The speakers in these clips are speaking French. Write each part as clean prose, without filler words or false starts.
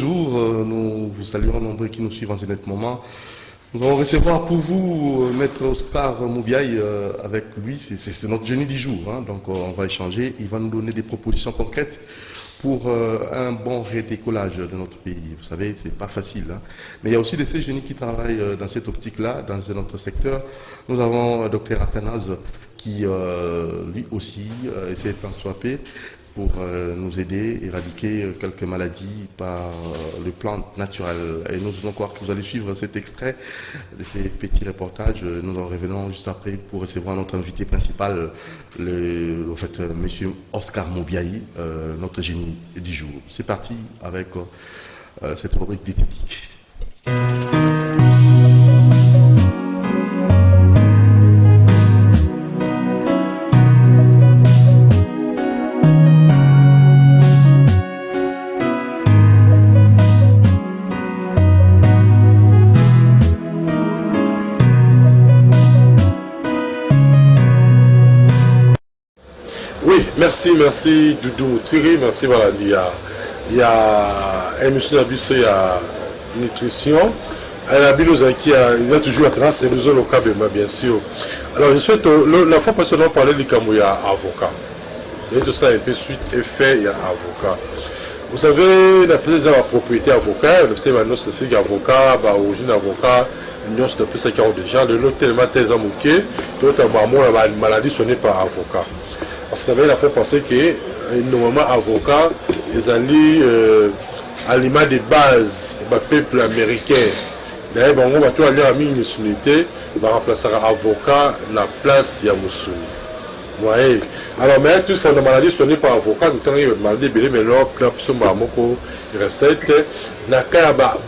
Bonjour, nous vous saluons nombreux qui nous suivent en ce net moment. Nous allons recevoir pour vous Maître Oscar Moubiaï avec lui, c'est notre génie du jour, hein, donc on va échanger, il va nous donner des propositions concrètes pour un bon redécollage de notre pays. Vous savez, c'est pas facile, hein. Mais il y a aussi de ces génies qui travaillent dans cette optique-là, dans notre secteur. Nous avons Dr Athanase qui lui aussi essaie de tant soit peu pour nous aider à éradiquer quelques maladies par le plan naturel. Et nous allons croire que vous allez suivre cet extrait de ces petits reportages. Nous en revenons juste après pour recevoir notre invité principal, monsieur Oscar Moubiaï, notre génie du jour. C'est parti avec cette rubrique diététique. Merci Doudou Thierry, merci voilà, il y a un monsieur Nabiso, il y a nutrition, il y a toujours la c'est le local bien sûr. Alors je souhaite, la fois passée on a parlé du Kamouya avocat. Et tout ça un peu suite et fait, il y a avocat. Vous savez, la présidence de la propriété avocat, le c'est maintenant c'est fait avocat, origine avocat, l'union c'est un peu ça qui ont déjà, le lot tellement très amouqué, d'autres la maladie sonnée par avocat. Parce que la fois penser que normalement avocats ils allaient aliments de base du peuple américain. D'ailleurs on va tout aller à une unité, on va remplacer avocat la place ya Moussou. Ouais. Alors mais tout fois la maladie soignée par avocat, nous avons maladie belé mais là plein de moko recette na ka ba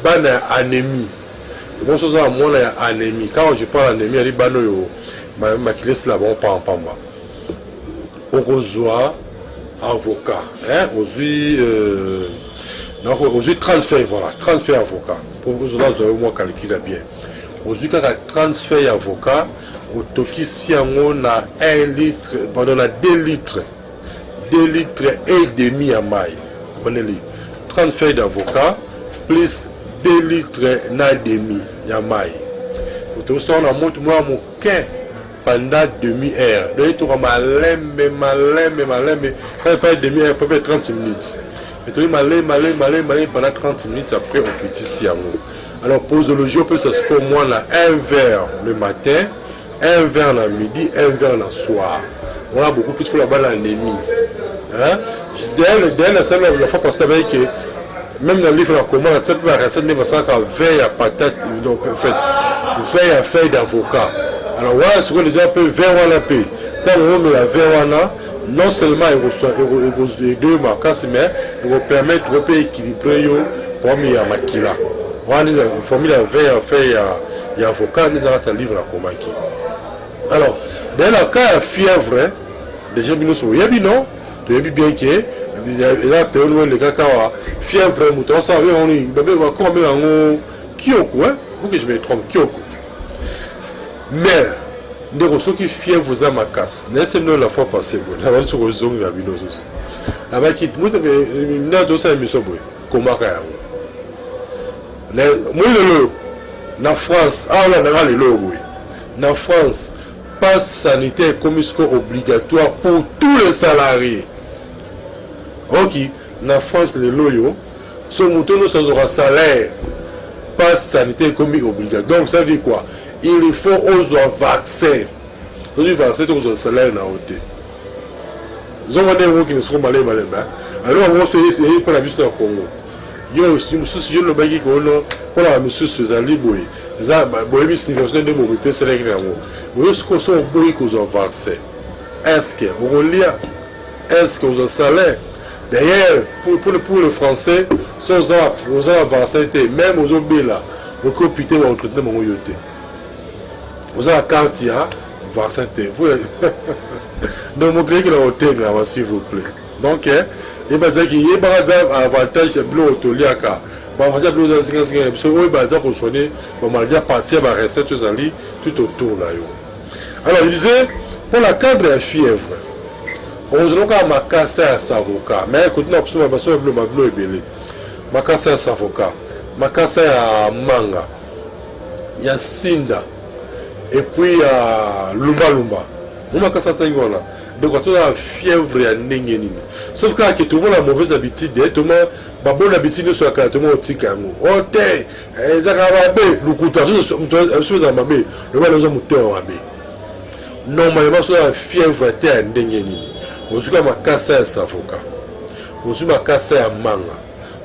anémie. Bon chose à moi la anémie. Quand je parle anémie, elle est bano ma kilès là bon pas en pamba. On reçoit avocat, hein, aujourd'hui 30 feuilles, voilà, 30 feuilles avocat. Pour vous autres, vous moi calculer bien. Aujourd'hui, quand 30 feuilles avocat, au Toki, si on a 1 litre, pardon, on a 2 litres et demi à maille. 30 feuilles d'avocat, plus 2 litres et demi à maille. Au on a monté moi mon quin. Pendant demi-heure. Donc, il y a malin, mais quand il parle de demi-heure, il peut faire 30 minutes. Et tu malin, pendant 30 minutes, après, on quitte ici. Alors, posologie, on peut s'asseoir au moins un verre le matin, un verre le midi, un verre le soir. On a beaucoup plus pour la balle anémie. Hein? Dès la fois qu'on s'est que même dans le livre, on a cette recette, veille à patate, veille à feuille d'avocat. Alors voilà ce que les gens peuvent faire la paix. Tant qu'on met la verre, non seulement il reçoit deux marquantes, mais il va permettre de équilibrer pour mettre la maquilla. Voilà, il faut mettre la verre, il y a avocat, nous avons un livre à commander. Alors, dans le cas de fièvre, déjà, nous sommes non, tu as bien que il y a les gars qui ont fièvre, on s'en va, on va combien en Kyoko, hein, pour que je me trompe, Kyoko. Mais, des ressources qui fièvent vous à ma casse. N'est-ce pas la fois passée? La voiture aux zones, il y a une chose. La vaquette, moi, je vais dossier à monsieur Boy. Comment faire? Moi, la France, ah, on a les lots, oui. La France, passe sanitaire comme obligatoire pour tous les salariés. Ok, la France, les lots, ce mouton, nous sommes un salaire. Passe sanitaire comme obligatoire. Donc, ça veut dire quoi? Il faut aux vaccins. Aujourd'hui, vaccin, aux salaires dans le Nous avons des gens qui ne seront malais. Alors, on va faire essayer pour la mission au Congo. Il y a aussi un souci de l'obéi pour la mission sur les aliboués. Les aliboués, c'est une version de mon pays, c'est les grands. Mais ce qu'on soit au bout qu'on a vaccin. Est-ce qu'on lit? Est-ce qu'on a salaire? D'ailleurs, pour le français, si on a vaccin, même aux obéis là, on peut putain de entretien mon yoté. Vous avez la carte, vaccin. Donc, vous créez que l'hôtel, s'il vous plaît. Donc, il va dire qu'il y a un avantage de l'eau au Toliaka. On va dire que l'eau est 50 il va dire qu'on sonne, on va dire partir à la recette tout autour. Alors, il disait, pour la cadre de la fièvre, on a un cassé à Savoka, mais écoutez, on a besoin de l'eau et belé. makasa ya savoka, makasa ya manga, ya sinda, et puis ya lumba. Moi makasa tangona. Donc quand on a fièvre ya ndenge nini. Sauf que tout le monde a mauvaise habitude, tout le monde a bonne habitude sur la tout le monde tika ngo. Oh té, ezaka babe, lukuta so za mabe, le ba loza muto wa mabe. Normalement sur la fièvre té ya ndenge nini. Ozuka makasa ya savoka. Ozuka makasa ya manga.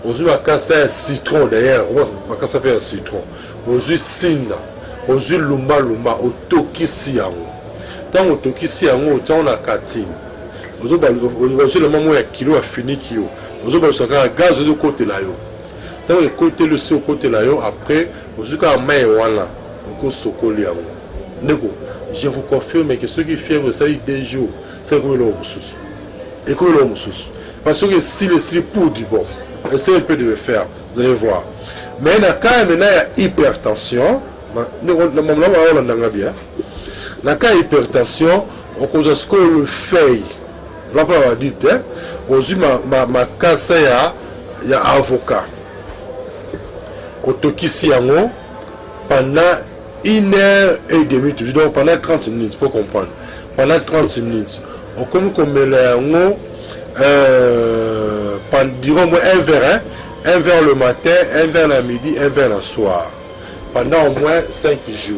Ozuka makasa ya citron d'ailleurs, makasa pe ya citron. Ozuka sinda. Ozuka lumba otokisi yango. Tant otokisi yango tant na katine. Ozuka le moment ya kilo a fini kio. Ozuka saka gaz de côté là yo. Tant le côté le sur côté là yo après ozuka mai wana. Oko sokoli yango. Ndeko, je vous confirme que ceux qui fièvre ça y des jours, c'est comme le sous. Et comme le sous. Parce que si le pour du bon, essayez un peu de le faire, vous allez voir. Mais il y a quand même hypertension. La cas hypertension, on cause ce que le fait. Là, on va dire, on dit ma casse il y a avocat. Au Tokisi Yango, pendant 1h30, donc pendant 30 minutes, pour comprendre. Pendant 30 minutes, on comme durant un verre le matin, un verre le midi, un verre le soir. Pendant au moins 5 jours.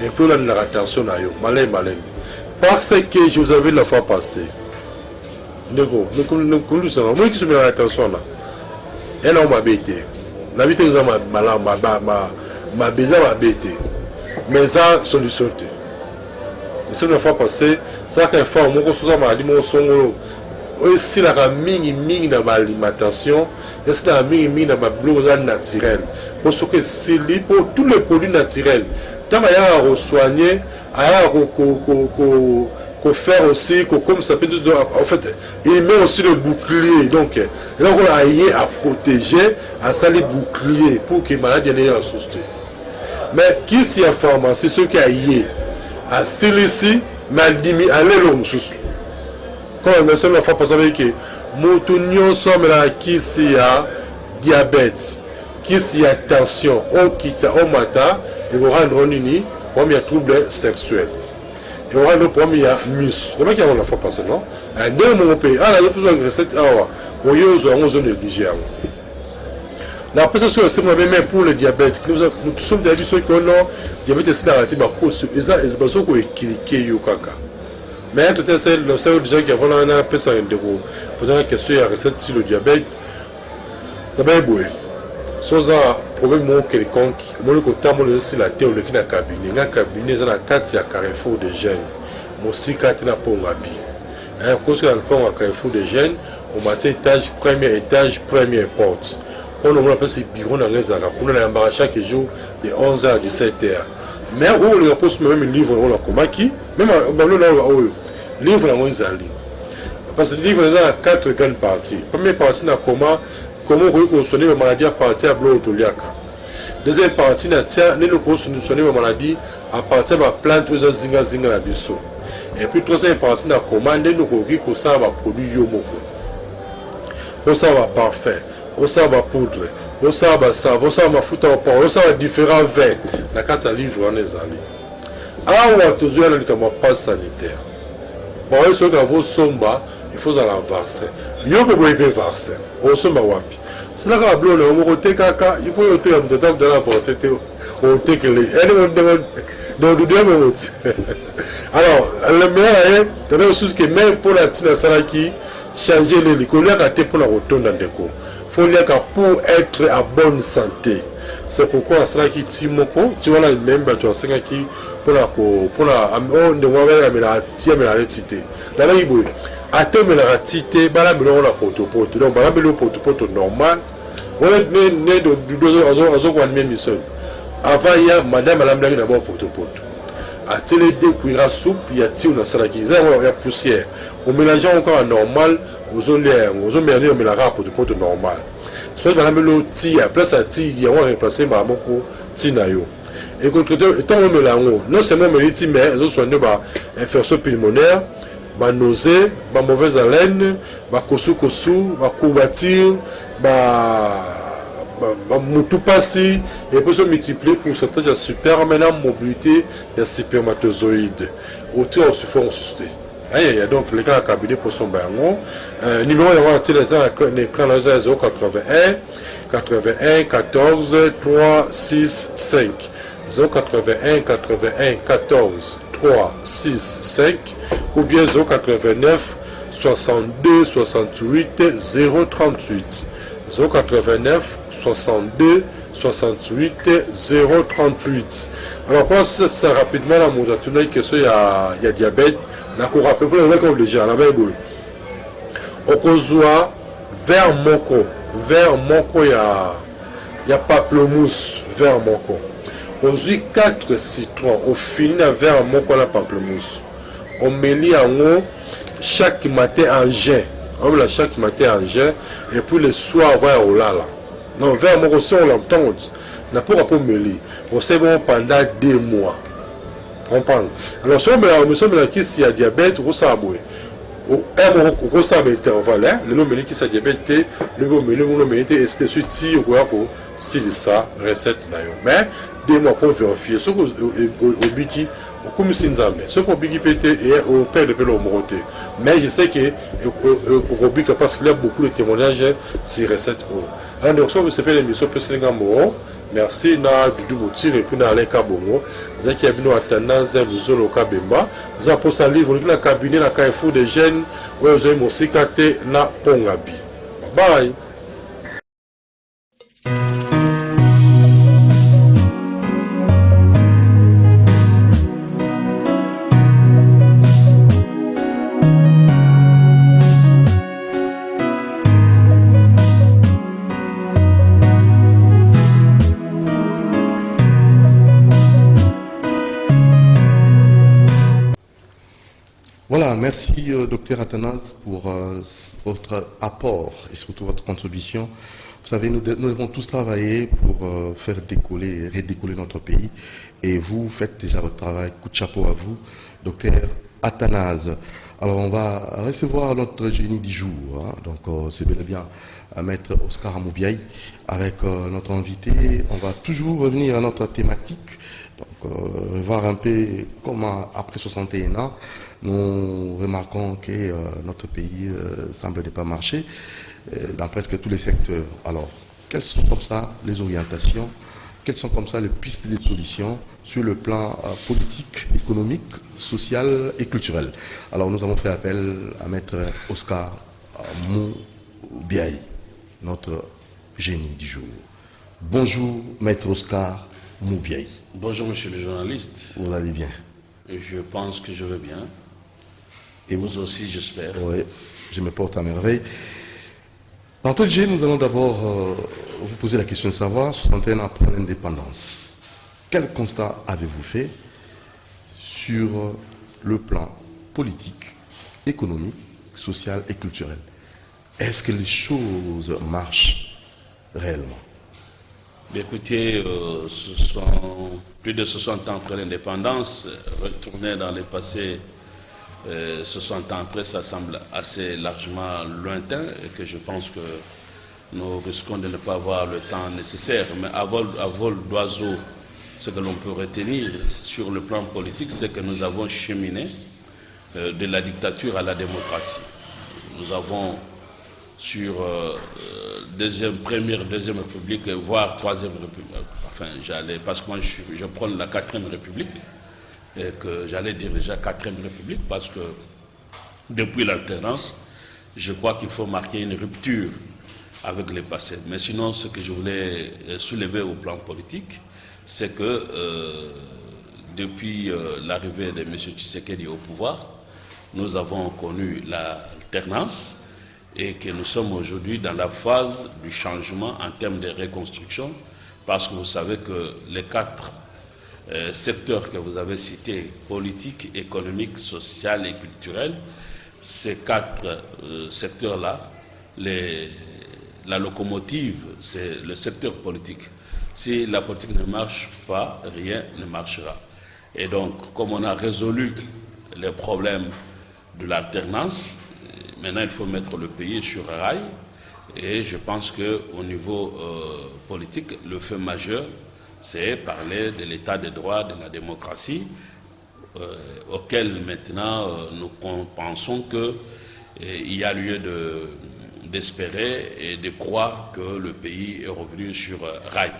Et puis on a la attention à eux. Malin. Parce que je vous avais la fois passée. Nous savons, moi qui suis mis à l'attention là. Et là on m'a bêté. La vie est ma besoin m'a bêté. Mais ça, solution. C'est la fois passée, ça qu'un fois, mon conseil m'a dit, mon son, aussi la mingi dans l'alimentation, et c'est la mingi dans ma blouse naturelle. Parce que c'est pour tous les produits naturels. Tant qu'il y a à soigner, à faire aussi, comme ça peut en fait, il met aussi le bouclier. Donc, là, on a à protéger, à ça les boucliers pour que les maladies n'aient pas à souster. Mais qui s'y a pharmacie, ceux qui a yé, à celui-ci, mais à l'homme sous. Quand on a seul la fois passée que Moutunion somme là qui s'y a diabète, qui s'y a tension, au kita, au mata, et vous rendre unis, comme il y a trouble sexuel. Et vous rendre comme il y a mus. Le mec qui a la fois passée, non? Un deux mon pays, ah là, il y a plusieurs recettes, ah, pour y avoir un zone négligée. La pression c'est même pour le diabète. Nous sommes des ceux qui ont diabète c'est arrêté par cause et ça est parce qu'on est cliqué yo kaka. Mais tout est c'est le cerveau déjà qui avons un peu ça de gros. Posant la question il y a recette sur le diabète. D'abord boue. Sans un problème mon quelconque, moi le côté moi le c'est la théorie qui na cabinet, na cabinet ça na 4 ya carrefour de jeunes. Moi aussi 4 na pour ngabi. Cause que le pont à carrefour de jeunes, au matin étage première porte. On appelle ces bureaux dans les arabes. On a un chaque jour de 11h à 17h. Mais on les repose même un livre on a comment qui même livre on les ali. Parce que le livre il a 4 grandes parties. Première partie na comment soigner la maladie à partir de l'otoliaka. Deuxième partie na tia soigner la maladie à partir de la plante aux zinga la biso. Et puis troisième partie na comment nous ça va produire yomoko. On ça va parfait. On sait ma poudre, on sait ma savon, on sait ma foutre au pain, on sait différents verres. La carte à livre on est allé. Ah on a toujours un passe sanitaire. Bon, il faut que vous somba, il faut aller verser. Il faut que vous verser. On somba wapi. C'est là qu'on a bleu, on va te kaka, il faut te am de table de la verser. On te que les. Alors, le meilleur est, il y a des choses que même pour la tina salaki, changer les licoles, il y a des pour la retourne dans des cours. Pour être à bonne santé. C'est pourquoi cela qui timoko, tu vois là même tu as qui pour la on de la cité. Là il boit. Attends la cité, bala me la poto. Donc bala me le poto normal. On est né de même mission. Avant il y a madame la d'abord poto. À télé deux cuillères soupe, il y a tir dans cela qui il y a poussière. On mélange encore à normal, aux olaires, aux oméliers, on mélange pour du pot normal. Soit madame le tir, après ça tir, il y a remplacé par mon tinayo. Et contre temps on mélange, non seulement mais ils ont soigné par infection pulmonaire, par nausée, par mauvaise haleine, par kosu, par courbature, par tout passé et puis se multiplier pour pourcentage de super maintenant mobilité des spermatozoïdes autour du fond susté. Donc les gars cabinet pour son bango numéro de voiture les écran 081 81 14 3 6 5 081 81 14 3 6 5 ou bien 089 62 68 038 089 62 68 038. Alors on pense ça rapidement la mosature question il y a diabète na ko rappel pour le déjà la même boule au kozwa vers moko il y a pamplemousse vers moko ozui 4 citrons au fini na vers moko la pamplemousse on méli en chaque matin en jet chaque matin en jet et puis le soir on va au lala non vers moko si on l'entend n'a pas rapport méli on sait bon pendant 2 mois. Comprendre. Alors, si on sommes qui s'il y a diabète, on s'en aboué. On s'en intervalle, le nom qui s'est diabète, le nom et c'est suite si ça recette d'ailleurs. Mais 2 mois pour vérifier. Ce au biki, comme si nous avons. Ce qu'on biki pété et au père de pelo moroté. Mais je sais que au biki parce qu'il y a beaucoup de témoignages sur recette. Alors, donc, ça, vous savez l'émission Pessinga Moro. Merci na Dudu Boutir et puis na Alain Kabongo. Vous avez bien Athanase Luzolo Kabemba. Vous avez posé un livre dans le cabinet na Carrefour des jeunes où vous avez mon sikate na Pongabi. Bye bye. Voilà, merci docteur Athanase pour votre apport et surtout votre contribution. Vous savez, nous devons tous travailler pour faire décoller et redécoller notre pays. Et vous faites déjà votre travail. Coup de chapeau à vous, docteur Athanase. Alors, on va recevoir notre génie du jour. Hein. Donc, c'est bel et bien maître Oscar Moubiaï avec notre invité. On va toujours revenir à notre thématique. Donc, voir un peu comment, après 61 ans, nous remarquons que notre pays semble ne pas marcher dans presque tous les secteurs. Alors, quelles sont comme ça les orientations, quelles sont comme ça les pistes de solutions sur le plan politique, économique, social et culturel? Alors, nous avons fait appel à maître Oscar Moubiaï, notre génie du jour. Bonjour, maître Oscar Moubiaï. Bonjour, monsieur le journaliste. Vous allez bien? Je pense que je vais bien. Et vous aussi, j'espère. Oui, je me porte à merveille. D'entrée de jeu, nous allons d'abord vous poser la question de savoir, 61 ans après l'indépendance, quel constat avez-vous fait sur le plan politique, économique, social et culturel? Est-ce que les choses marchent réellement? Écoutez, ce sont plus de 60 ans après l'indépendance, retourner dans le passé 60 ans après, ça semble assez largement lointain et que je pense que nous risquons de ne pas avoir le temps nécessaire. Mais à vol d'oiseau, ce que l'on peut retenir sur le plan politique, c'est que nous avons cheminé de la dictature à la démocratie. Nous avons sur première, deuxième république, voire troisième république, enfin parce que moi je prends la 4e république, et que j'allais dire déjà 4e république, parce que depuis l'alternance, je crois qu'il faut marquer une rupture avec le passé. Mais sinon, ce que je voulais soulever au plan politique, c'est que depuis l'arrivée de M. Tshisekedi au pouvoir, nous avons connu l'alternance et que nous sommes aujourd'hui dans la phase du changement en termes de reconstruction, parce que vous savez que les 4 secteurs que vous avez cités, politique, économique, social et culturel, ces 4 secteurs-là, la locomotive, c'est le secteur politique. Si la politique ne marche pas, rien ne marchera. Et donc, comme on a résolu les problèmes de l'alternance, maintenant il faut mettre le pays sur rail Et je pense qu'au niveau politique, le fait majeur, c'est parler de l'état de droit, de la démocratie, auquel maintenant nous pensons qu'il y a lieu d'espérer et de croire que le pays est revenu sur rail.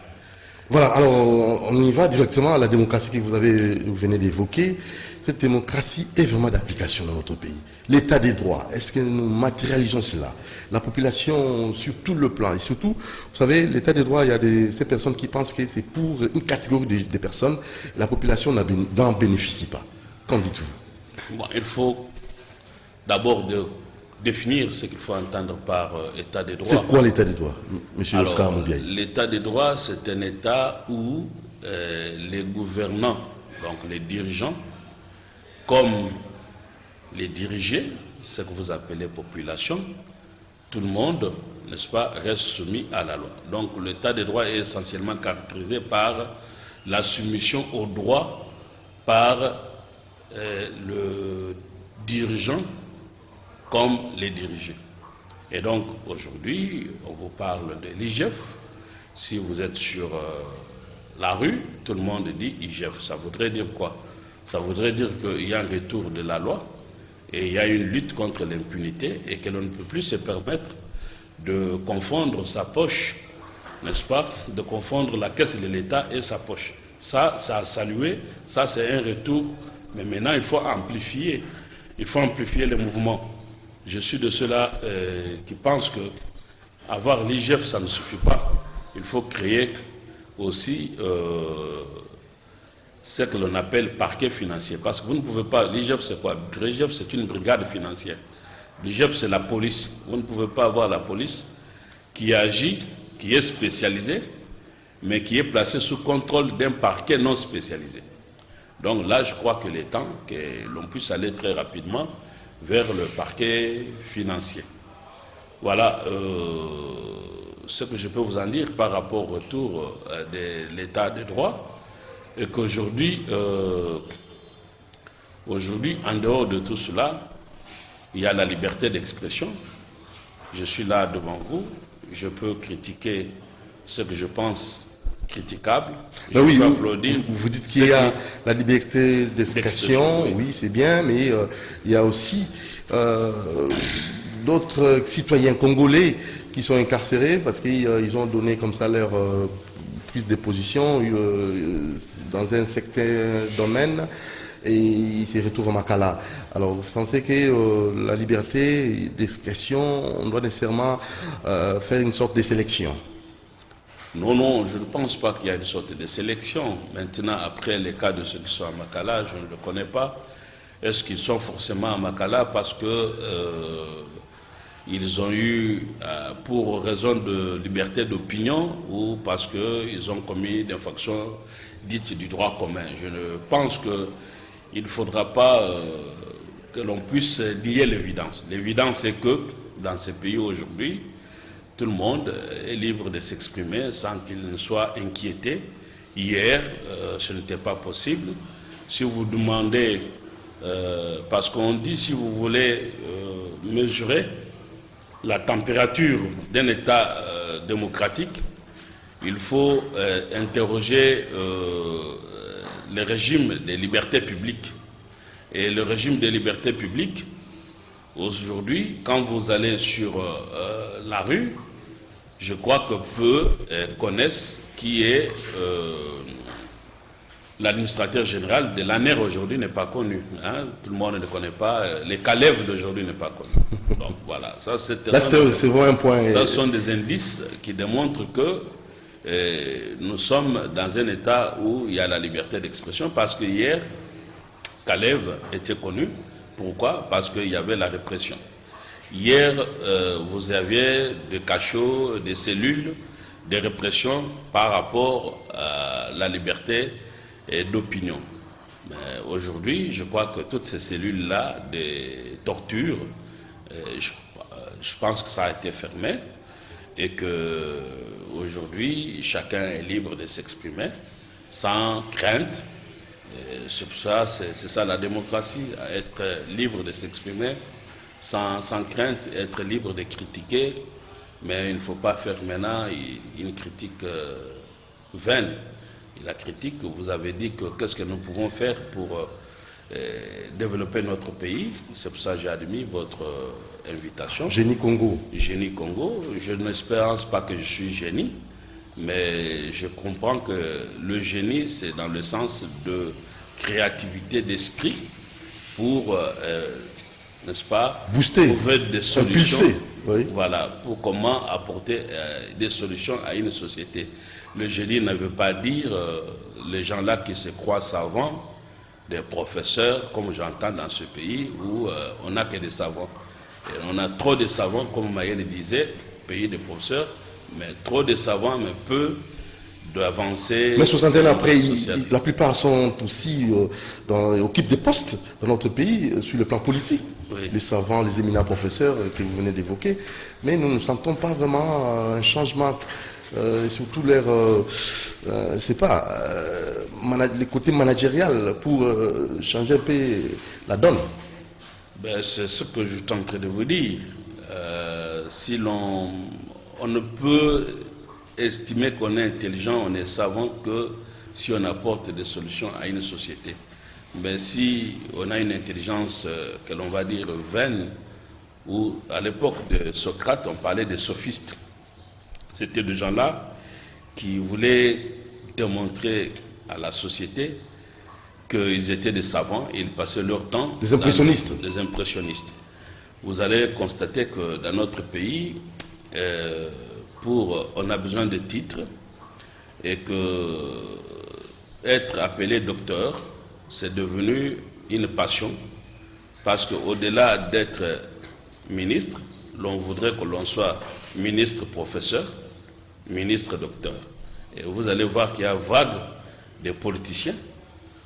Voilà, alors on y va directement à la démocratie que vous venez d'évoquer. Cette démocratie est vraiment d'application dans notre pays. L'état des droits, est-ce que nous matérialisons cela? La population sur tout le plan, et surtout, vous savez, l'état des droits, il y a ces personnes qui pensent que c'est pour une catégorie de personnes, la population n'en bénéficie pas. Qu'en dites-vous? Bon, il faut d'abord définir ce qu'il faut entendre par état des droits. C'est quoi l'état des droits, monsieur Oscar Moubiaï? L'état des droits, c'est un état où les gouvernants, donc les dirigeants, comme les dirigés, ce que vous appelez population, tout le monde, n'est-ce pas, reste soumis à la loi. Donc l'état des droits est essentiellement caractérisé par la soumission aux droits par le dirigeant comme les dirigés. Et donc aujourd'hui, on vous parle de l'IGF. Si vous êtes sur la rue, tout le monde dit IGF. Ça voudrait dire quoi? Ça voudrait dire qu'il y a un retour de la loi et il y a une lutte contre l'impunité et que l'on ne peut plus se permettre de confondre sa poche, n'est-ce pas, de confondre la caisse de l'État et sa poche. Ça a salué, ça c'est un retour, mais maintenant il faut amplifier le mouvement. Je suis de ceux-là qui pensent que avoir l'IGF, ça ne suffit pas. Il faut créer aussi ce que l'on appelle parquet financier. Parce que vous ne pouvez pas, l'IGF c'est quoi? L'IGF c'est une brigade financière. L'IGF c'est la police. Vous ne pouvez pas avoir la police qui agit, qui est spécialisée, mais qui est placée sous contrôle d'un parquet non spécialisé. Donc là, je crois qu'il est temps que l'on puisse aller très rapidement vers le parquet financier. Voilà ce que je peux vous en dire par rapport au retour de l'état de droit. Et qu'aujourd'hui, en dehors de tout cela, il y a la liberté d'expression. Je suis là devant vous, je peux critiquer ce que je pense critiquable. Je oui, peux applaudir. Vous dites qu'il y a la liberté d'expression, oui, c'est bien, mais il y a aussi d'autres citoyens congolais qui sont incarcérés parce qu'ils ont donné comme ça leur prise de position dans un certain domaine et ils se retrouvent à Makala. Alors vous pensez que la liberté d'expression, on doit nécessairement faire une sorte de sélection? Non, je ne pense pas qu'il y a une sorte de sélection. Maintenant, après les cas de ceux qui sont à Makala, je ne le connais pas. Est-ce qu'ils sont forcément à Makala parce que ils ont eu, pour raison de liberté d'opinion, ou parce qu'ils ont commis des infractions dites du droit commun? Je ne pense qu'il ne faudra pas que l'on puisse nier l'évidence. L'évidence est que dans ces pays aujourd'hui, tout le monde est libre de s'exprimer sans qu'il ne soit inquiété. Hier, ce n'était pas possible. Si vous demandez, parce qu'on dit si vous voulez mesurer la température d'un État démocratique, il faut interroger le régime des libertés publiques. Et le régime des libertés publiques, aujourd'hui, quand vous allez sur la rue, je crois que peu connaissent qui est l'administrateur général de l'ANER aujourd'hui n'est pas connu. Hein? Tout le monde ne connaît pas. Les Kalev d'aujourd'hui n'est pas connu. Donc voilà, ça c'est vraiment un point. Ça sont des indices qui démontrent que nous sommes dans un état où il y a la liberté d'expression parce que hier, Kalev était connu. Pourquoi? Parce qu'il y avait la répression. Hier, vous aviez des cachots, des cellules de répression par rapport à la liberté d'opinion. Aujourd'hui, je crois que toutes ces cellules-là de torture, je pense que ça a été fermé et que aujourd'hui, chacun est libre de s'exprimer sans crainte. C'est ça la démocratie, être libre de s'exprimer sans crainte, être libre de critiquer Mais il ne faut pas faire maintenant une critique vaine. La critique, vous avez dit que qu'est-ce que nous pouvons faire pour développer notre pays. C'est pour ça que j'ai admis votre invitation. Génie Congo. Génie Congo. Je n'espère pas que je suis génie, mais je comprends que le génie, c'est dans le sens de créativité d'esprit pour, n'est-ce pas, booster, trouver des solutions. Impulser, oui. Voilà, pour comment apporter des solutions à une société. Le génie ne veut pas dire les gens-là qui se croient savants, des professeurs, comme j'entends dans ce pays, où on n'a que des savants. Et on a trop de savants, comme Mayenne disait, pays de professeurs, mais trop de savants, mais peu d'avancer. Mais 60 ans après, la plupart sont aussi, occupent des postes dans notre pays sur le plan politique. Oui. Les savants, les éminents professeurs que vous venez d'évoquer. Mais nous ne sentons pas vraiment un changement. Surtout leur, c'est pas, les côtés managériels pour changer un peu la donne. Ben, c'est ce que je suis en train de vous dire. Si on ne peut estimer qu'on est intelligent, on est savant que si on apporte des solutions à une société. Mais si on a une intelligence que l'on va dire vaine, ou à l'époque de Socrate, on parlait des sophistes. C'était des gens-là qui voulaient démontrer à la société qu'ils étaient des savants et ils passaient leur temps... Des impressionnistes. Des impressionnistes. Vous allez constater que dans notre pays, on a besoin de titres et que être appelé docteur, c'est devenu une passion parce qu'au-delà d'être ministre, l'on voudrait que l'on soit ministre-professeur, ministre-docteur. Et vous allez voir qu'il y a vague de politiciens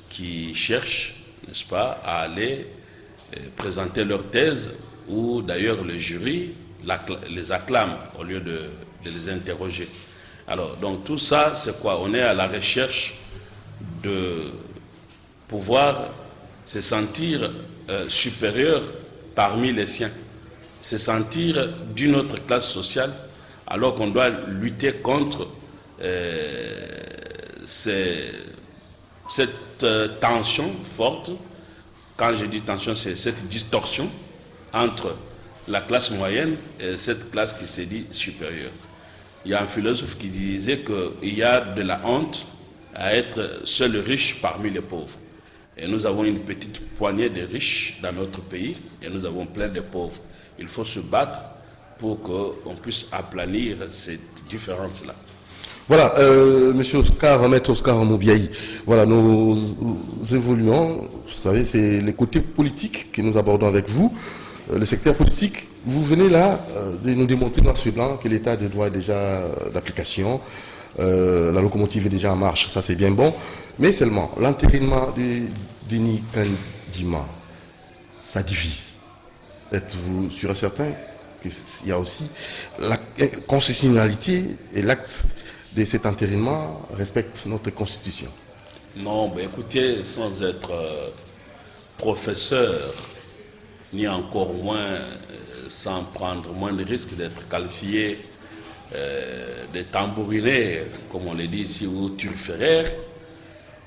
qui cherchent, n'est-ce pas, à aller présenter leur thèse, ou d'ailleurs le jury les acclame au lieu de les interroger. Alors, donc tout ça, c'est quoi? On est à la recherche de pouvoir se sentir supérieur parmi les siens, se sentir d'une autre classe sociale, alors qu'on doit lutter contre cette tension forte. Quand je dis tension, c'est cette distorsion entre la classe moyenne et cette classe qui se dit supérieure. Il y a un philosophe qui disait qu'il y a de la honte à être seul riche parmi les pauvres. Et nous avons une petite poignée de riches dans notre pays et nous avons plein de pauvres. Il faut se battre pour qu'on puisse aplanir cette différence-là. Voilà, Monsieur Oscar, Maître Oscar Moubiaï, voilà, nous évoluons, vous savez, c'est les côtés politiques que nous abordons avec vous. Le secteur politique, vous venez là de nous démontrer noir sur blanc que l'état de droit est déjà d'application, la locomotive est déjà en marche, ça c'est bien bon, mais seulement l'entérinement de Denis Kandima, ça divise. Êtes-vous sûr et certain qu'il y a aussi la constitutionnalité et l'acte de cet entérinement respecte notre constitution? Non, ben écoutez, sans être professeur, ni encore moins, sans prendre moins de risques d'être qualifié de tambouriné, comme on le dit ici, ou turféraire,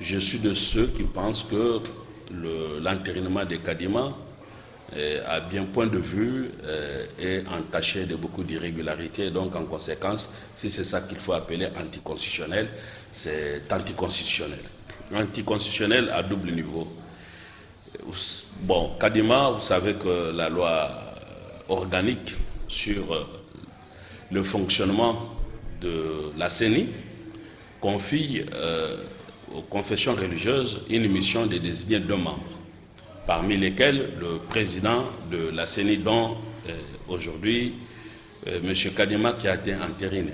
je suis de ceux qui pensent que l'entérinement de Kadima, à bien point de vue, est entaché de beaucoup d'irrégularités. Donc, en conséquence, si c'est ça qu'il faut appeler anticonstitutionnel, c'est anticonstitutionnel. Anticonstitutionnel à double niveau. Bon, Kadima, vous savez que la loi organique sur le fonctionnement de la CENI confie aux confessions religieuses une mission de désigner 2 membres, parmi lesquels le président de la CENI, dont aujourd'hui M. Kadima, qui a été entériné.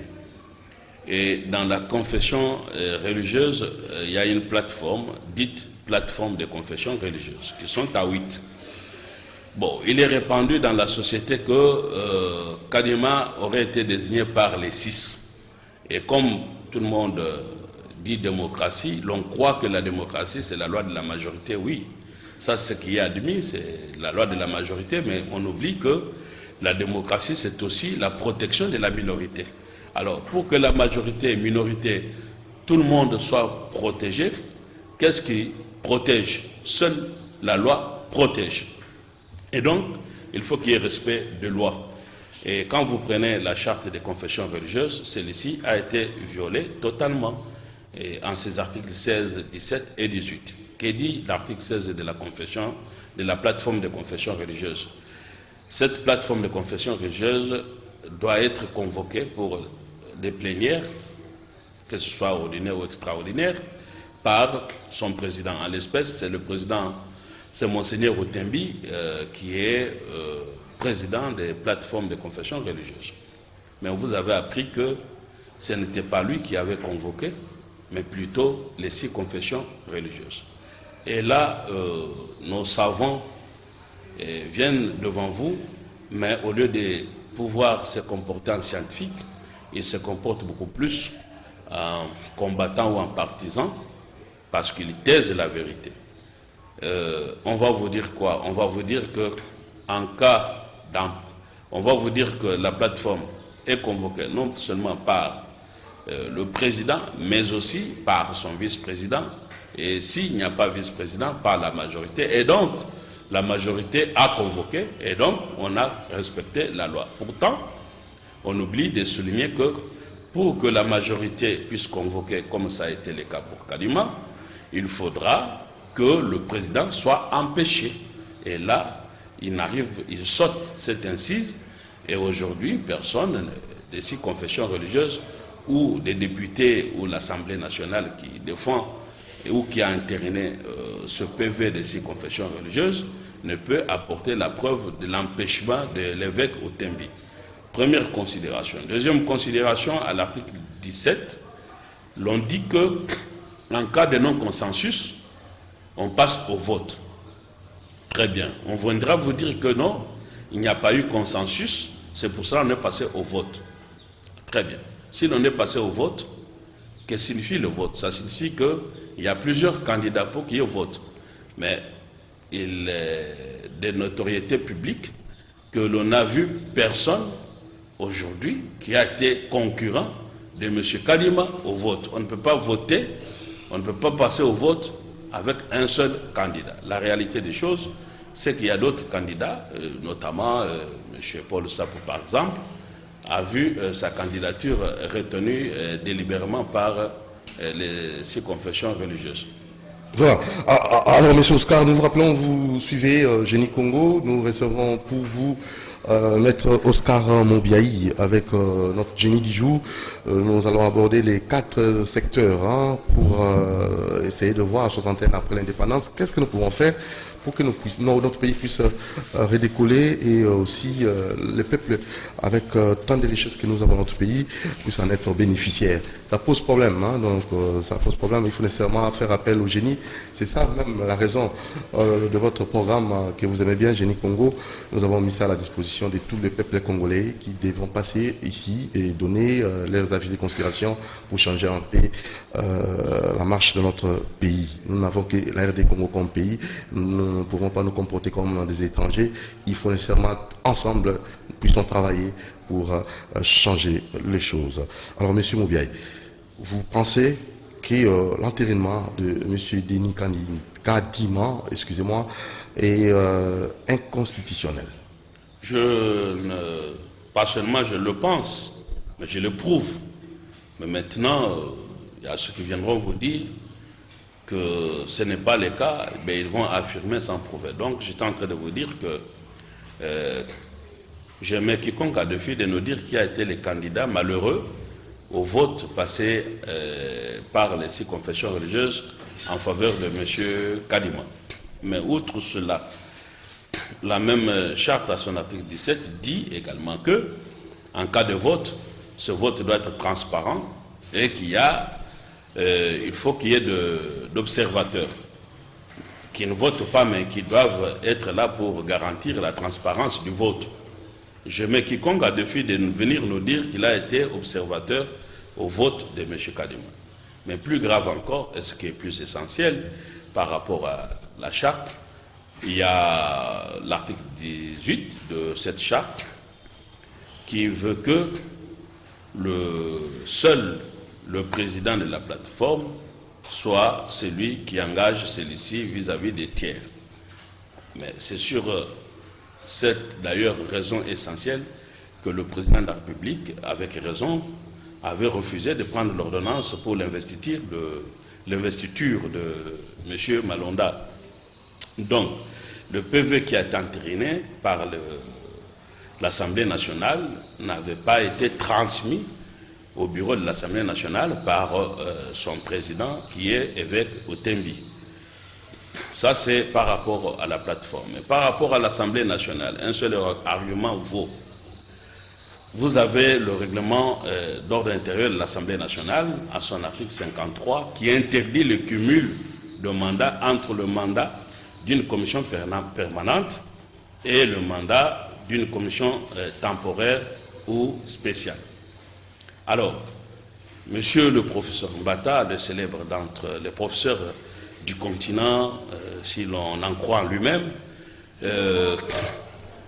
Et dans la confession religieuse, il y a une plateforme dite plateforme de confession religieuse, qui sont à 8. Bon, il est répandu dans la société que Kadima aurait été désigné par les 6. Et comme tout le monde dit démocratie, l'on croit que la démocratie, c'est la loi de la majorité, oui. Ça, c'est ce qui est admis, c'est la loi de la majorité, mais on oublie que La démocratie, c'est aussi la protection de la minorité. Alors, pour que la majorité et minorité, tout le monde soit protégé, qu'est-ce qui protège? Seule la loi protège. Et donc, il faut qu'il y ait respect de loi. Et quand vous prenez la charte des confessions religieuses, celle-ci a été violée totalement en ses articles 16, 17 et 18. Qu'est dit l'article 16 de la confession, de la plateforme de confession religieuse? Cette plateforme de confession religieuse doit être convoquée pour des plénières, que ce soit ordinaire ou extraordinaire, par son président. En l'espèce, c'est le président, c'est Monseigneur Otembi, qui est président des plateformes de confession religieuse. Mais vous avez appris que ce n'était pas lui qui avait convoqué, mais plutôt les 6 confessions religieuses. Et là, nos savants viennent devant vous, mais au lieu de pouvoir se comporter en scientifique, ils se comportent beaucoup plus en combattant ou en partisan, parce qu'ils taisent la vérité. On va vous dire quoi? On va vous dire que on va vous dire que la plateforme est convoquée non seulement par le président, mais aussi par son vice-président, et s'il n'y a pas vice-président, par la majorité. Et donc, la majorité a convoqué, et donc on a respecté la loi. Pourtant, on oublie de souligner que pour que la majorité puisse convoquer, comme ça a été le cas pour Kalima, il faudra que le président soit empêché. Et là, il saute cette incise, et aujourd'hui, personne des 6 confessions religieuses ou des députés ou l'Assemblée nationale qui défend ou qui a entériné ce PV des 6 confessions religieuses ne peut apporter la preuve de l'empêchement de l'évêque Otembi. Première considération. Deuxième considération, à l'article 17, l'on dit que en cas de non-consensus, on passe au vote. Très bien. On viendra vous dire que non, il n'y a pas eu consensus, c'est pour ça qu'on est passé au vote. Très bien. Si l'on est passé au vote, qu'est-ce que signifie le vote? Ça signifie qu'il y a plusieurs candidats pour qu'il y ait vote. Mais il est de notoriété publique que l'on n'a vu personne aujourd'hui qui a été concurrent de M. Kalima au vote. On ne peut pas voter, on ne peut pas passer au vote avec un seul candidat. La réalité des choses, c'est qu'il y a d'autres candidats, notamment M. Paul Sapou par exemple, a vu sa candidature retenue délibérément par les 6 confessions religieuses. Voilà. Alors, M. Oscar, nous vous rappelons, vous suivez Génie Congo. Nous recevrons pour vous Maître Oscar Mobiaï avec notre génie du jour. Nous allons aborder les 4 secteurs pour essayer de voir à 60 ans après l'indépendance, qu'est-ce que nous pouvons faire pour que notre pays puisse redécoller et aussi les peuples avec tant de richesses que nous avons dans notre pays puissent en être bénéficiaires. Ça pose problème, donc ça pose problème, il faut nécessairement faire appel au génie. C'est ça même la raison de votre programme que vous aimez bien, Génie Congo. Nous avons mis ça à la disposition de tous les peuples congolais qui devront passer ici et donner leurs avis de considération pour changer en paix la marche de notre pays. Nous n'avons que la RD Congo comme pays. Nous ne pouvons pas nous comporter comme des étrangers. Il faut nécessairement, ensemble, nous puissions travailler pour changer les choses. Alors, M. Mobiaï, vous pensez que l'entérinement de M. Denis Kadima, excusez-moi, est inconstitutionnel? Pas seulement je le pense, mais je le prouve. Mais maintenant, il y a ceux qui viendront vous dire que ce n'est pas le cas, mais ils vont affirmer sans prouver. Donc, j'étais en train de vous dire que j'aimais quiconque a défi de nous dire qui a été le candidat malheureux au vote passé par les 6 confessions religieuses en faveur de M. Kadima. Mais outre cela, la même charte à son article 17 dit également que, en cas de vote, ce vote doit être transparent et il faut qu'il y ait d'observateurs qui ne votent pas mais qui doivent être là pour garantir la transparence du vote. Je mets quiconque à défi de venir nous dire qu'il a été observateur au vote de M. Kadima. Mais plus grave encore, et ce qui est plus essentiel par rapport à la charte, il y a l'article 18 de cette charte qui veut que seul le président de la plateforme soit celui qui engage celui-ci vis-à-vis des tiers. Mais c'est sur cette d'ailleurs raison essentielle que le président de la République, avec raison, avait refusé de prendre l'ordonnance pour l'investiture de M. Malonda. Donc, le PV qui a été entériné par l'Assemblée nationale n'avait pas été transmis au bureau de l'Assemblée nationale par son président qui est évêque Otembi. Ça, c'est par rapport à la plateforme. Mais par rapport à l'Assemblée nationale, un seul argument vaut. Vous avez le règlement d'ordre intérieur de l'Assemblée nationale, à son article 53, qui interdit le cumul de mandats entre le mandat d'une commission permanente et le mandat d'une commission temporaire ou spéciale. Alors, monsieur le professeur Mbata, le célèbre d'entre les professeurs du continent, si l'on en croit en lui-même,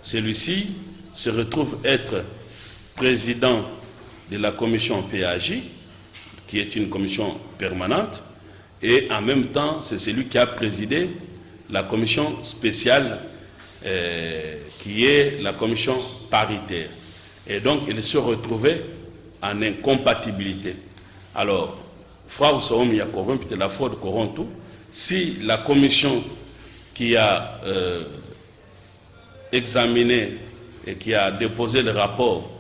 celui-ci se retrouve être président de la commission PAJ, qui est une commission permanente, et en même temps, c'est celui qui a présidé la commission spéciale, qui est la commission paritaire. Et donc, il se retrouvait en incompatibilité. Alors, Frau Saomi a corrompu la fraude corrompt tout. Si la commission qui a examiné et qui a déposé le rapport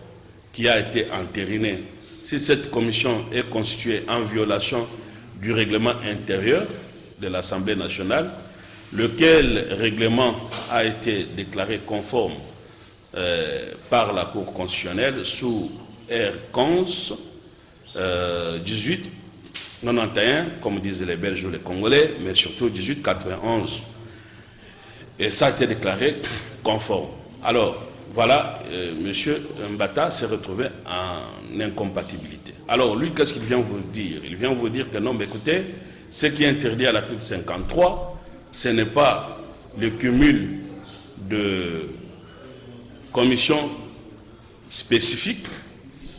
qui a été entériné, si cette commission est constituée en violation du règlement intérieur de l'Assemblée nationale, lequel règlement a été déclaré conforme par la Cour constitutionnelle sous R11 1891, comme disent les Belges ou les Congolais, mais surtout 1891. Et ça a été déclaré conforme. Alors, voilà, M. Mbata s'est retrouvé en incompatibilité. Alors, lui, qu'est-ce qu'il vient vous dire? Il vient vous dire que non, mais écoutez, ce qui est interdit à l'article 53, ce n'est pas le cumul de commissions spécifiques,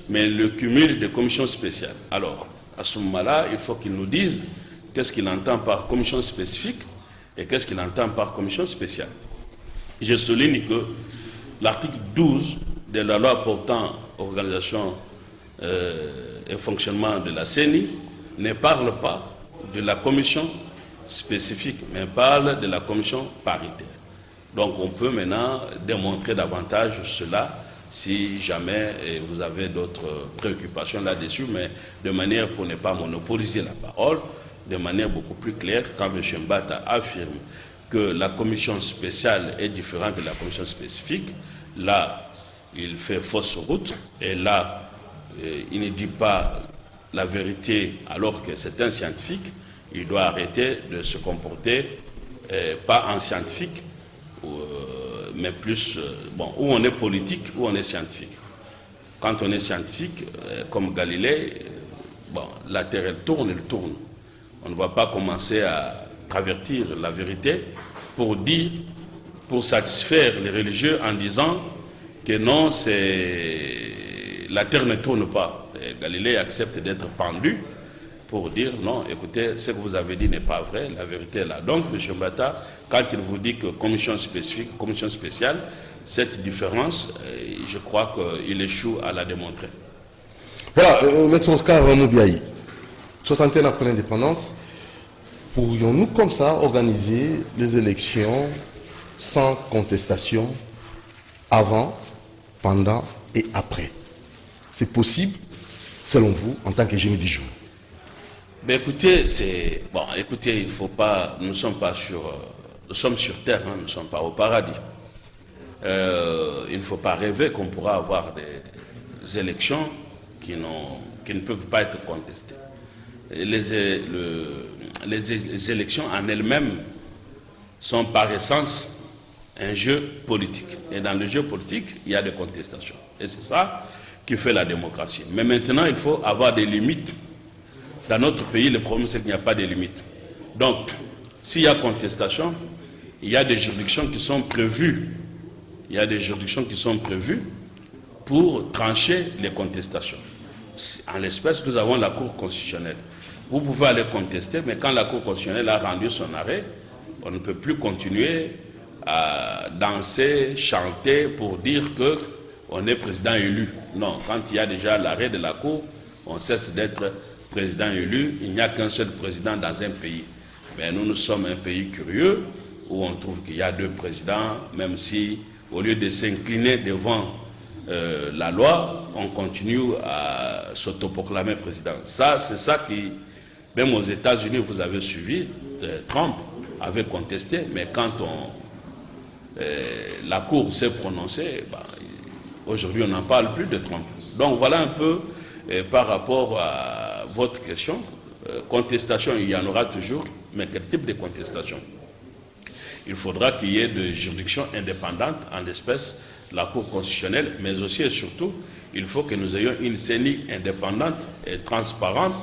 mais le cumul de commissions spéciales. Alors, à ce moment-là, il faut qu'il nous dise qu'est-ce qu'il entend par commission spécifique et qu'est-ce qu'il entend par commission spéciale. Je souligne que l'article 12 de la loi portant organisation et fonctionnement de la CENI ne parle pas de la commission spécifique, mais parle de la commission paritaire. Donc on peut maintenant démontrer davantage cela si jamais vous avez d'autres préoccupations là-dessus, mais de manière pour ne pas monopoliser la parole, de manière beaucoup plus claire, quand M. Mbata affirme que la commission spéciale est différente de la commission spécifique, là, il fait fausse route, et là, il ne dit pas la vérité alors que c'est un scientifique. Il doit arrêter de se comporter, pas en scientifique, mais plus, bon, où on est politique, où on est scientifique. Quand on est scientifique, comme Galilée, bon, la Terre, elle tourne. On ne va pas commencer à travertir la vérité pour dire, pour satisfaire les religieux en disant que non, la Terre ne tourne pas. Et Galilée accepte d'être pendu pour dire non, écoutez, ce que vous avez dit n'est pas vrai, la vérité est là. Donc, M. Mbata, quand il vous dit que commission spécifique, commission spéciale, cette différence, je crois qu'il échoue à la démontrer. Voilà, Maître Oscar Moubiaï, 61 après l'indépendance, pourrions-nous comme ça organiser les élections sans contestation avant, pendant et après? C'est possible, selon vous, en tant que génie du jour? Ben écoutez, écoutez, il faut pas, nous sommes sur terre, hein, nous ne sommes pas au paradis. Il ne faut pas rêver qu'on pourra avoir des élections qui ne peuvent pas être contestées. Les élections en elles-mêmes sont par essence un jeu politique. Et dans le jeu politique, il y a des contestations. Et c'est ça qui fait la démocratie. Mais maintenant, il faut avoir des limites. Dans notre pays, le problème, c'est qu'il n'y a pas de limites. Donc, s'il y a contestation, il y a des juridictions qui sont prévues. Il y a des juridictions qui sont prévues pour trancher les contestations. En l'espèce, nous avons la Cour constitutionnelle. Vous pouvez aller contester, mais quand la Cour constitutionnelle a rendu son arrêt, on ne peut plus continuer à danser, chanter pour dire qu'on est président élu. Non, quand il y a déjà l'arrêt de la Cour, on cesse d'être président élu. Il n'y a qu'un seul président dans un pays. Mais nous sommes un pays curieux où on trouve qu'il y a 2 présidents, même si au lieu de s'incliner devant la loi, on continue à s'autoproclamer président. Ça, c'est ça qui, même aux États-Unis, vous avez suivi, Trump avait contesté, mais quand la Cour s'est prononcée, aujourd'hui on n'en parle plus de Trump. Donc voilà un peu par rapport à votre question. Contestation, il y en aura toujours, mais quel type de contestation? Il faudra qu'il y ait de juridictions indépendantes, en l'espèce la Cour constitutionnelle, mais aussi et surtout, il faut que nous ayons une CENI indépendante et transparente.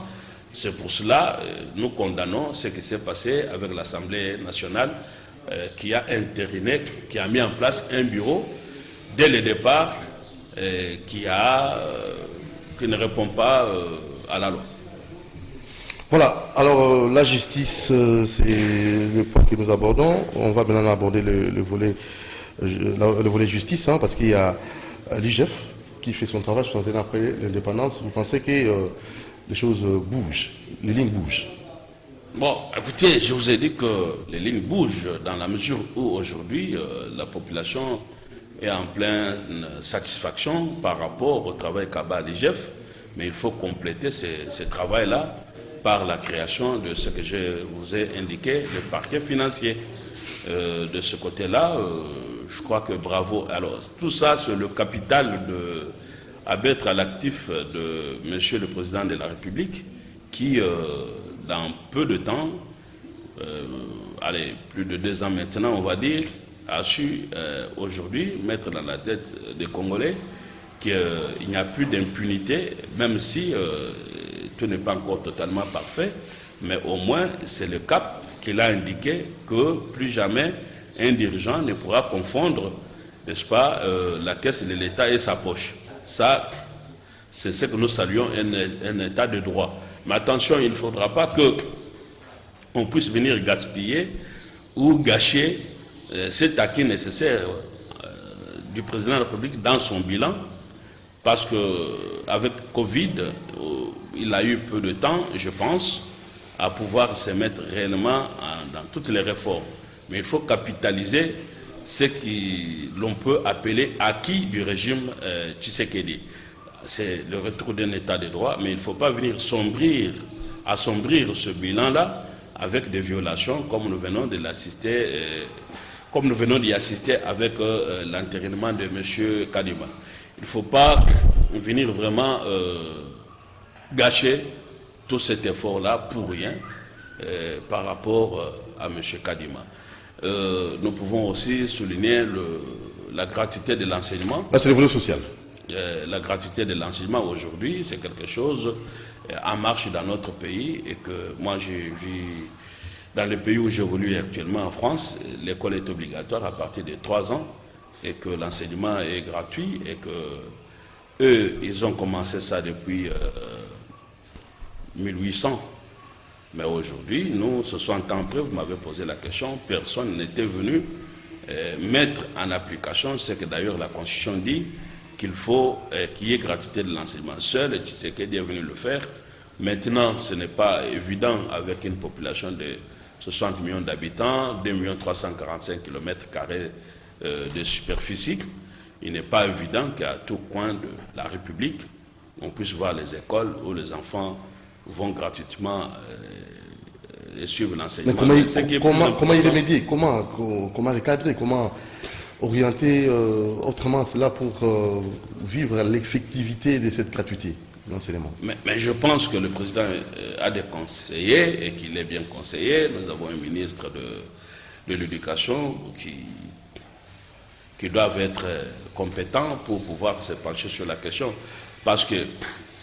C'est pour cela nous condamnons ce qui s'est passé avec l'Assemblée nationale qui a intériné, qui a mis en place un bureau dès le départ qui ne répond pas à la loi. Voilà, alors la justice, c'est le point que nous abordons. On va maintenant aborder le volet justice, parce qu'il y a l'IGF qui fait son travail 60 ans après l'indépendance. Vous pensez que les choses bougent, les lignes bougent? Bon, écoutez, je vous ai dit que les lignes bougent dans la mesure où aujourd'hui la population est en pleine satisfaction par rapport au travail qu'a l'IGF, mais il faut compléter ce travail-là par la création de ce que je vous ai indiqué, le parquet financier. De ce côté-là, je crois que bravo. Alors, tout ça, c'est le capital à mettre à l'actif de Monsieur le Président de la République, qui, dans peu de temps, plus de 2 ans maintenant, on va dire, a su aujourd'hui mettre dans la tête des Congolais qu'il n'y a plus d'impunité, même si tout n'est pas encore totalement parfait, mais au moins c'est le cap qu'il a indiqué que plus jamais un dirigeant ne pourra confondre, n'est-ce pas, la caisse de l'État et sa poche. Ça, c'est ce que nous saluons, un état de droit. Mais attention, il ne faudra pas qu'on puisse venir gaspiller ou gâcher cet acquis nécessaire du président de la République dans son bilan, parce qu'avec Covid, il a eu peu de temps, je pense, à pouvoir se mettre réellement dans toutes les réformes. Mais il faut capitaliser ce que l'on peut appeler acquis du régime Tshisekedi. C'est le retour d'un état de droit, mais il ne faut pas venir assombrir ce bilan-là avec des violations comme nous venons d'y assister avec l'entérinement de M. Kadima. Il ne faut pas venir vraiment gâcher tout cet effort-là pour rien par rapport à M. Kadima. Nous pouvons aussi souligner la gratuité de l'enseignement. Là, c'est le volet social. La gratuité de l'enseignement aujourd'hui, c'est quelque chose en marche dans notre pays et que moi j'ai vu dans le pays où j'évolue actuellement en France, l'école est obligatoire à partir de 3 ans et que l'enseignement est gratuit et que eux, ils ont commencé ça depuis 1800. Mais aujourd'hui, nous, 60 ans après, vous m'avez posé la question, personne n'était venu mettre en application ce que d'ailleurs la Constitution dit, qu'il faut qu'il y ait gratuité de l'enseignement. Seul Tshisekedi est venu le faire. Maintenant, ce n'est pas évident avec une population de 60 millions d'habitants, 2 345 km² de superficie. Il n'est pas évident qu'à tout coin de la République, on puisse voir les écoles où les enfants vont gratuitement suivre l'enseignement. Mais comment y remédier, comment recadrer, comment orienter autrement cela pour vivre l'effectivité de cette gratuité de l'enseignement? Mais je pense que le président a des conseillers et qu'il est bien conseillé. Nous avons un ministre de l'éducation qui doivent être compétents pour pouvoir se pencher sur la question. Parce qu'il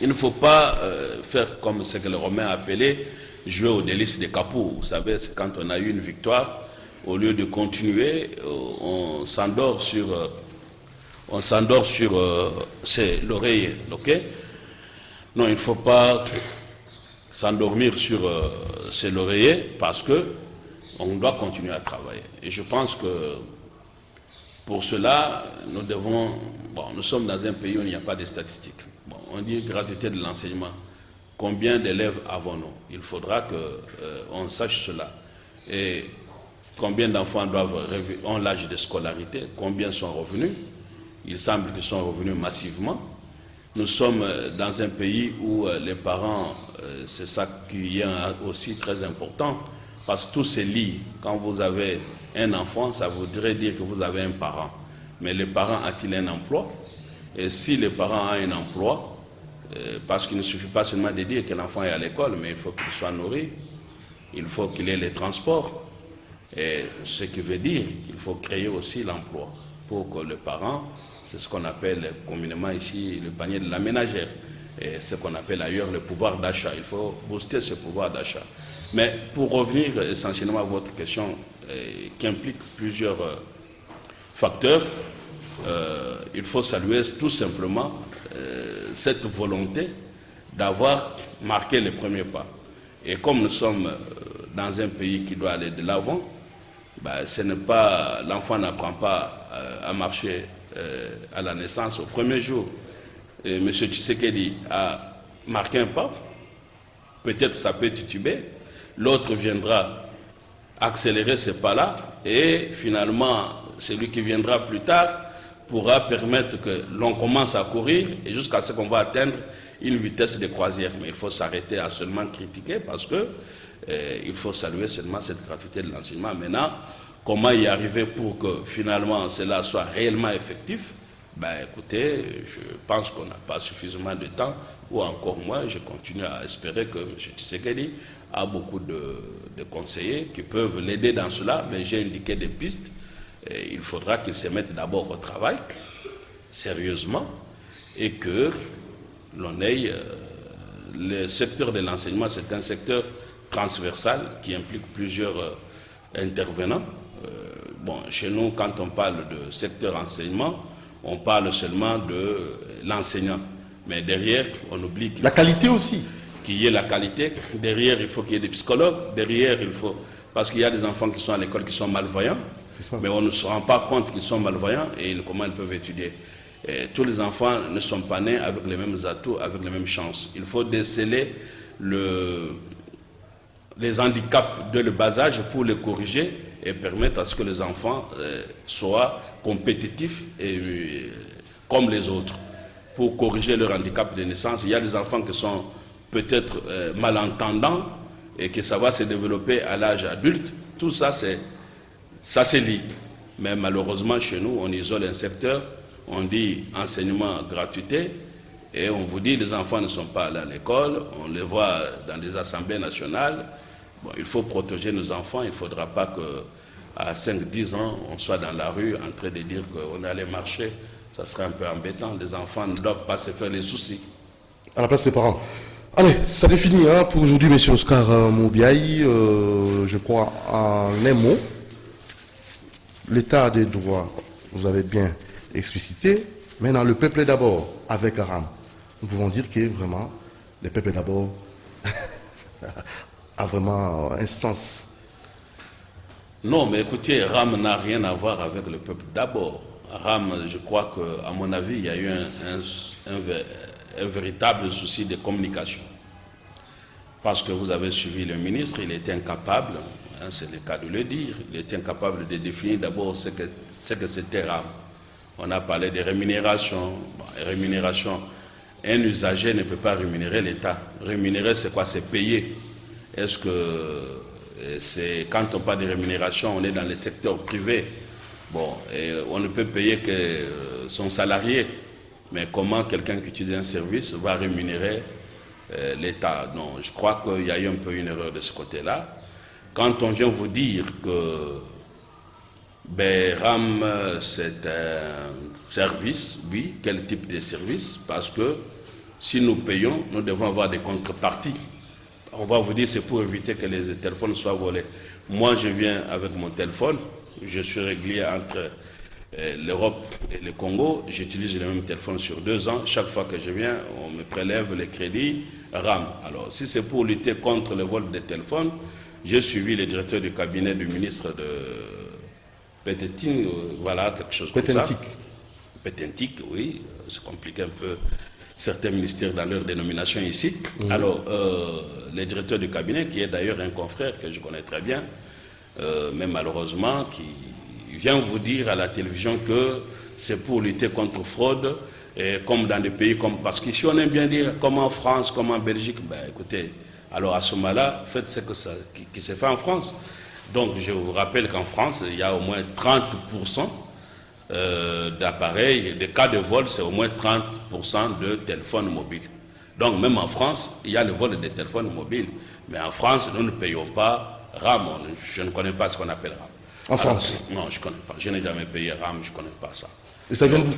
ne faut pas faire comme ce que les Romains appelaient jouer aux délices des capots. Vous savez, quand on a eu une victoire, au lieu de continuer, on s'endort sur on s'endort sur l'oreiller, ok? Non, il ne faut pas s'endormir sur l'oreiller parce que on doit continuer à travailler. Et je pense que pour cela, nous devons... Bon, nous sommes dans un pays où il n'y a pas de statistiques. Bon, on dit gratuité de l'enseignement. Combien d'élèves avons-nous? Il faudra qu'on sache cela. Et combien d'enfants ont l'âge de scolarité? Combien sont revenus? Il semble qu'ils sont revenus massivement. Nous sommes dans un pays où les parents, c'est ça qui est aussi très important, parce que tout se lie. Quand vous avez un enfant, ça voudrait dire que vous avez un parent. Mais le parent a-t-il un emploi? Et si le parent a un emploi, parce qu'il ne suffit pas seulement de dire que l'enfant est à l'école, mais il faut qu'il soit nourri, il faut qu'il ait les transports. Et ce qui veut dire qu'il faut créer aussi l'emploi pour que le parent, c'est ce qu'on appelle communément ici le panier de la ménagère, et ce qu'on appelle ailleurs le pouvoir d'achat. Il faut booster ce pouvoir d'achat. Mais pour revenir essentiellement à votre question, qui implique plusieurs facteurs, il faut saluer tout simplement cette volonté d'avoir marqué les premiers pas. Et comme nous sommes dans un pays qui doit aller de l'avant, ce n'est pas, l'enfant n'apprend pas à marcher à la naissance au premier jour. Et M. Tshisekedi a marqué un pas, peut-être ça peut tituber, l'autre viendra accélérer ce pas-là, et finalement, celui qui viendra plus tard pourra permettre que l'on commence à courir et jusqu'à ce qu'on va atteindre une vitesse de croisière. Mais il faut s'arrêter à seulement critiquer parce que il faut saluer seulement cette gratuité de l'enseignement. Maintenant, comment y arriver pour que finalement cela soit réellement effectif? Écoutez, je pense qu'on n'a pas suffisamment de temps, ou encore moins, je continue à espérer que M. Tshisekedi a beaucoup de conseillers qui peuvent l'aider dans cela, mais j'ai indiqué des pistes. Et il faudra qu'il se mette d'abord au travail, sérieusement, et que l'on ait... le secteur de l'enseignement, c'est un secteur transversal qui implique plusieurs intervenants. Chez nous, quand on parle de secteur enseignement, on parle seulement de l'enseignant. Mais derrière, on oublie... La qualité aussi. Qu'il y ait la qualité. Derrière, il faut qu'il y ait des psychologues. Derrière, il faut... Parce qu'il y a des enfants qui sont à l'école qui sont malvoyants. Mais on ne se rend pas compte qu'ils sont malvoyants et comment ils peuvent étudier. Et tous les enfants ne sont pas nés avec les mêmes atouts, avec les mêmes chances. Il faut déceler les handicaps de le bas âge pour les corriger et permettre à ce que les enfants soient compétitifs comme les autres. Pour corriger leur handicap de naissance, il y a des enfants qui sont peut-être malentendants et que ça va se développer à l'âge adulte. Tout ça, ça se lie. Mais malheureusement, chez nous, on isole un secteur, on dit enseignement gratuité, et on vous dit les enfants ne sont pas allés à l'école, on les voit dans des assemblées nationales. Il faut protéger nos enfants, il ne faudra pas qu'à 5-10 ans, on soit dans la rue en train de dire qu'on allait marcher. Ça serait un peu embêtant. Les enfants ne doivent pas se faire les soucis. À la place des parents. Allez, ça définit pour aujourd'hui, M. Oscar Moubiaï, je crois, en un mot. L'état des droits, vous avez bien explicité. Maintenant, le peuple est d'abord avec RAM. Nous pouvons dire que vraiment, le peuple est d'abord a vraiment un sens. Non, mais écoutez, RAM n'a rien à voir avec le peuple d'abord. RAM, je crois qu'à mon avis, il y a eu un véritable souci de communication. Parce que vous avez suivi le ministre, il était incapable, c'est le cas de le dire, il était incapable de définir d'abord ce que c'était RAM. On a parlé de rémunération. Rémunération, un usager ne peut pas rémunérer l'État. Rémunérer, c'est quoi? C'est payer. Est-ce que c'est quand on parle de rémunération, on est dans le secteur privé? Et on ne peut payer que son salarié. Mais comment quelqu'un qui utilise un service va rémunérer l'État? Non, je crois qu'il y a eu un peu une erreur de ce côté-là. Quand on vient vous dire que RAM, c'est un service, oui, quel type de service? Parce que si nous payons, nous devons avoir des contreparties. On va vous dire c'est pour éviter que les téléphones soient volés. Moi, je viens avec mon téléphone, je suis régulier entre l'Europe et le Congo, j'utilise le même téléphone sur 2 ans. Chaque fois que je viens, on me prélève les crédits RAM. Alors, si c'est pour lutter contre le vol des téléphones, j'ai suivi le directeur du cabinet du ministre de Petentique, voilà, quelque chose comme ça. Petentique, oui, c'est compliqué un peu certains ministères dans leur dénomination ici. Alors, le directeur du cabinet, qui est d'ailleurs un confrère que je connais très bien, mais malheureusement, qui vient vous dire à la télévision que c'est pour lutter contre fraude, et comme dans des pays comme... Parce qu'ici, on aime bien dire, comme en France, comme en Belgique, ben écoutez, alors à ce moment-là, faites ce qui se fait en France. Donc, je vous rappelle qu'en France, il y a au moins 30% d'appareils, des cas de vol, c'est au moins 30% de téléphones mobiles. Donc, même en France, il y a le vol des téléphones mobiles. Mais en France, nous ne payons pas RAM. Je ne connais pas ce qu'on appelle RAM. En France? Non, je ne connais pas. Je n'ai jamais payé RAM, je ne connais pas ça. Et ça vient d'où?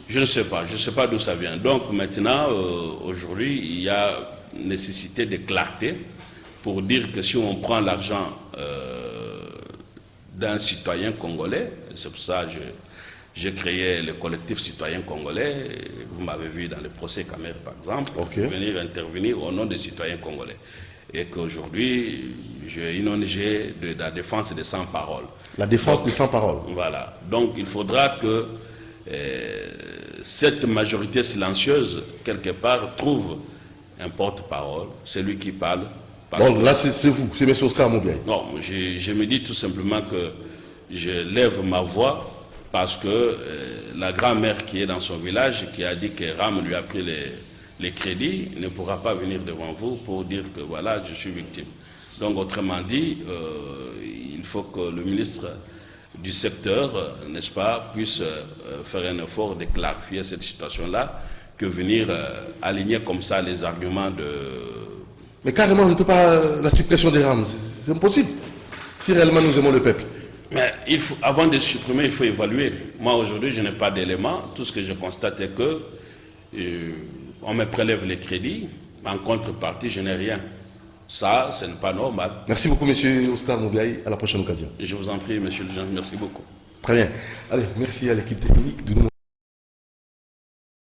Je ne sais pas. Je ne sais pas d'où ça vient. Donc maintenant, aujourd'hui, il y a nécessité de clarté pour dire que si on prend l'argent d'un citoyen congolais, c'est pour ça que j'ai créé le collectif citoyen congolais, vous m'avez vu dans le procès Kamer par exemple, venir intervenir au nom des citoyens congolais. Et qu'aujourd'hui, j'ai une ONG de la défense des sans-paroles. La défense des sans-paroles. Voilà. Donc il faudra que cette majorité silencieuse, quelque part, trouve un porte-parole, celui qui parle. Bon, là, c'est vous, c'est M. Oscar Moubiaï. Non, je me dis tout simplement que je lève ma voix parce que la grand-mère qui est dans son village, qui a dit que Ram lui a pris les crédits, ne pourra pas venir devant vous pour dire que voilà, je suis victime. Donc, autrement dit, il faut que le ministre du secteur, n'est-ce pas, puisse faire un effort de clarifier cette situation-là, que venir aligner comme ça les arguments de... Mais carrément, on ne peut pas la suppression des RAM, c'est impossible, si réellement nous aimons le peuple. Mais il faut, avant de supprimer, il faut évaluer. Moi, aujourd'hui, je n'ai pas d'éléments. Tout ce que je constate est que on me prélève les crédits, en contrepartie, je n'ai rien. Ça, ce n'est pas normal. Merci beaucoup, M. Oscar Moubiaï. À la prochaine occasion. Je vous en prie, M. le juge. Merci beaucoup. Très bien. Allez, merci à l'équipe technique de nous